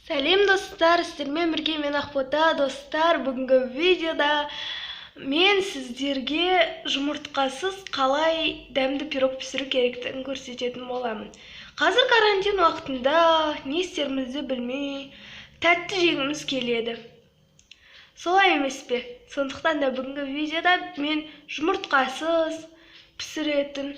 Сәлем достар, сіздермен бірге мен Ақбота. Достар, бүгінгі видеода мен сіздерге жұмыртқасыз қалай дәмді пирог пісіру керектігін көрсететін боламын. Қазір карантин уақытында не істерімізді білмей тәтті жегіміз келеді. Солай емес пе? Сондықтан да бүгінгі видеода мен жұмыртқасыз пісіретін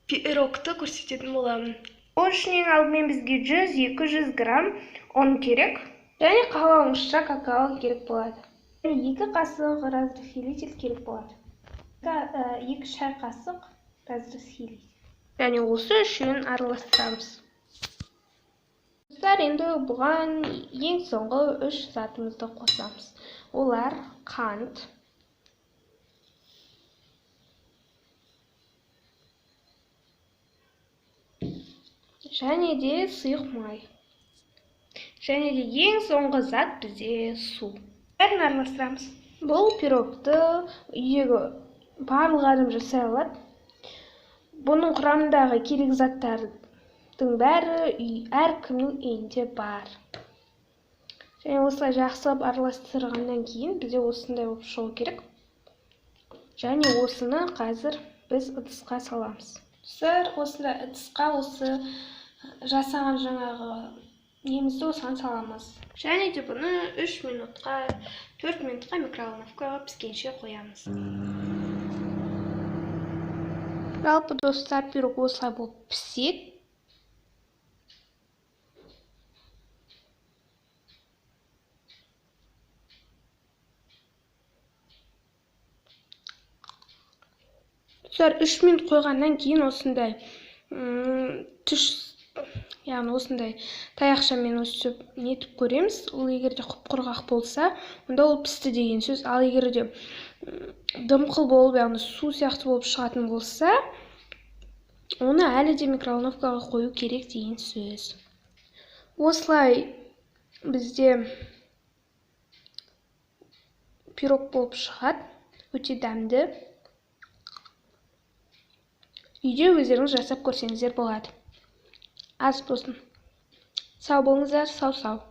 пирогты көрсететін боламын. Ол үшін ең алдымен бізге 100-200 грамм ұн керек, және қалауыңызша какао керек болады. 2 қасық разрыхлитель керек болады. 2 шай қасық разрыхлитель. Және осы үшеуін араластырамыз. Достар, енді бұған ең соңғы 3 затымызды қосамыз. Олар қант, және де сұйық май. Және де ең соңғы зат бізде су. Бәрін араластырамыз. Бұл пирогты үйдегі барлық адам жасай алады. Бұның құрамындағы керек заттардың бәрі әркімнің үйінде бар. Және осылай жақсылап араластырғаннан кейін бізде осындай болып шығу керек. Және осыны қазір біз ыдысқа саламыз. Сіздер осындай ыдысқа осы жасаған жаңағы немізді осыған саламыз. Және де бұны 4 минутқа микроволновкаға піскенше қоямыз. Жалпы достар, пирог осылай болып піседі. Достар, 3 минут қойғаннан кейін осындай яғни осындай таяқшамен өсіп нетіп көреміз. Ол егерде құп-құрғақ болса, онда ол пісті деген сөз. Ал егерде дымқыл болып, яғни су сияқты болып шығатын болса, оны әлі де микроволновкаға қою керек деген сөз. Осылай бізде пирог болып шығады, өте дәмді. Үйде өздеріңіз жасап көрсеңіздер болады. Аз болсын. Сау болыңыздар, сау-сау.